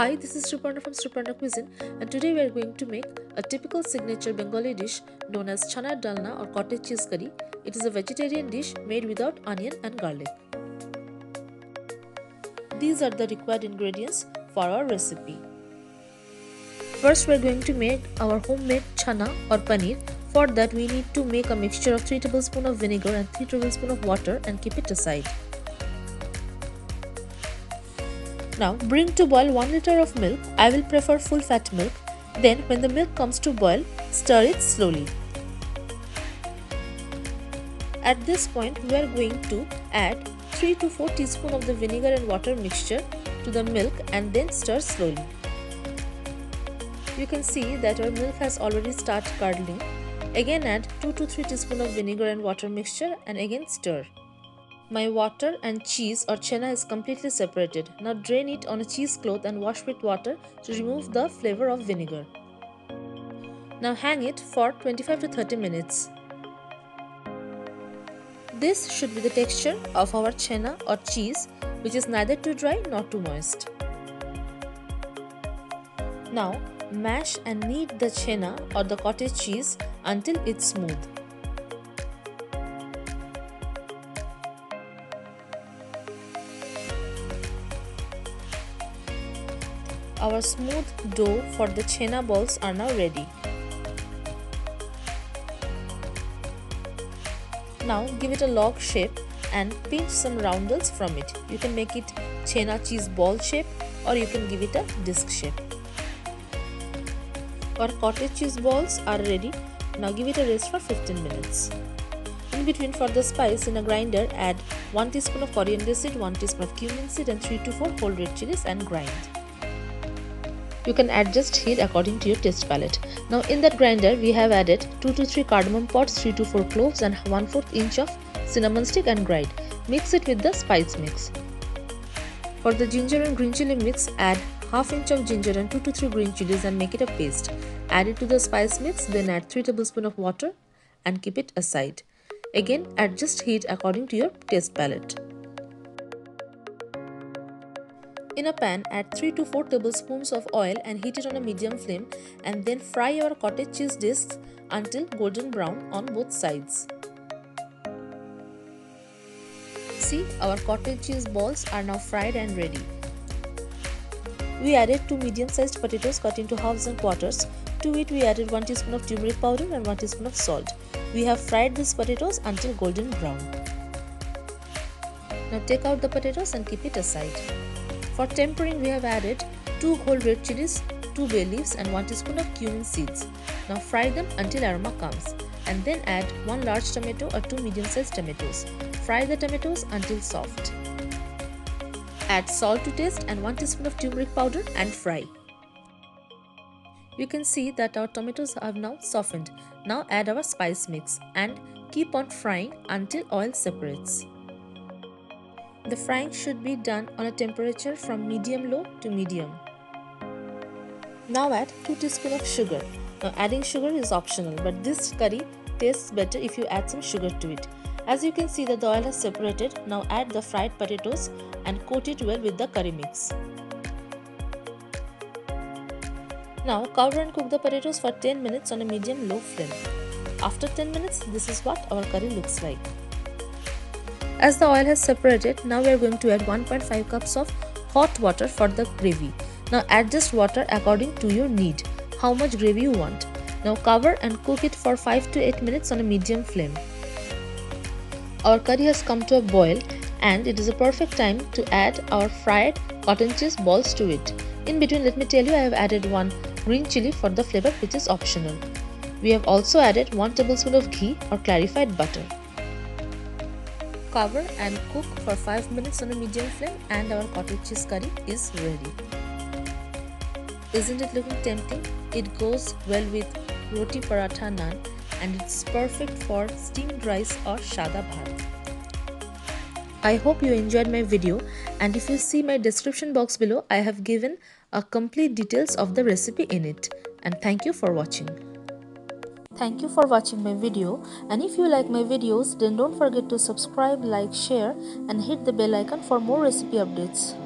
Hi, this is Sriparna from Sriparna Cuisine, and today we are going to make a typical signature Bengali dish known as chana dalna or cottage cheese curry. It is a vegetarian dish made without onion and garlic. These are the required ingredients for our recipe. First, we are going to make our homemade chana or paneer. For that, we need to make a mixture of 3 tablespoons of vinegar and 3 tablespoons of water and keep it aside. Now bring to boil 1 liter of milk. I will prefer full fat milk. Then when the milk comes to boil, stir it slowly. At this point we are going to add 3 to 4 teaspoons of the vinegar and water mixture to the milk and then stir slowly. You can see that our milk has already started curdling. Again add 2 to 3 teaspoons of vinegar and water mixture and again stir. My water and cheese or chana is completely separated. Now drain it on a cheesecloth and wash with water to remove the flavor of vinegar. Now hang it for 25 to 30 minutes. This should be the texture of our chana or cheese, which is neither too dry nor too moist. Now mash and knead the chana or the cottage cheese until it's smooth. Our smooth dough for the chana balls are now ready. Now give it a log shape and pinch some roundels from it. You can make it chana cheese ball shape or you can give it a disc shape. Our cottage cheese balls are ready. Now give it a rest for 15 minutes. In between, for the spice, in a grinder add 1 teaspoon of coriander seed, 1 teaspoon of cumin seed and 3 to 4 whole red chilies and grind. You can adjust heat according to your taste palette. Now in that grinder we have added 2 to 3 cardamom pods, 3 to 4 cloves and 1/4 inch of cinnamon stick and grind. Mix it with the spice mix. For the ginger and green chili mix, add ½ inch of ginger and 2 to 3 green chilies and make it a paste. Add it to the spice mix, then add 3 tablespoons of water and keep it aside. Again adjust heat according to your taste palette. In a pan, add 3 to 4 tablespoons of oil and heat it on a medium flame and then fry our cottage cheese discs until golden brown on both sides. See, our cottage cheese balls are now fried and ready. We added 2 medium-sized potatoes cut into halves and quarters. To it we added 1 teaspoon of turmeric powder and 1 teaspoon of salt. We have fried these potatoes until golden brown. Now take out the potatoes and keep it aside. For tempering, we have added 2 whole red chilies, 2 bay leaves and 1 teaspoon of cumin seeds. Now fry them until aroma comes and then add 1 large tomato or 2 medium-sized tomatoes. Fry the tomatoes until soft. Add salt to taste and 1 teaspoon of turmeric powder and fry. You can see that our tomatoes have now softened. Now add our spice mix and keep on frying until oil separates. The frying should be done on a temperature from medium-low to medium. Now add 2 teaspoons of sugar. Now adding sugar is optional, but this curry tastes better if you add some sugar to it. As you can see that the oil has separated, now add the fried potatoes and coat it well with the curry mix. Now cover and cook the potatoes for 10 minutes on a medium-low flame. After 10 minutes, this is what our curry looks like. As the oil has separated, now we are going to add 1.5 cups of hot water for the gravy. Now adjust water according to your need, how much gravy you want. Now cover and cook it for 5 to 8 minutes on a medium flame. Our curry has come to a boil and it is a perfect time to add our fried cottage cheese balls to it. In between, let me tell you, I have added 1 green chili for the flavor, which is optional. We have also added 1 tablespoon of ghee or clarified butter. Cover and cook for 5 minutes on a medium flame and our cottage cheese curry is ready. Isn't it looking tempting? It goes well with roti, paratha, naan and it's perfect for steamed rice or sada bhat. I hope you enjoyed my video, and if you see my description box below, I have given a complete details of the recipe in it. And thank you for watching. Thank you for watching my video, and if you like my videos then don't forget to subscribe, like, share and hit the bell icon for more recipe updates.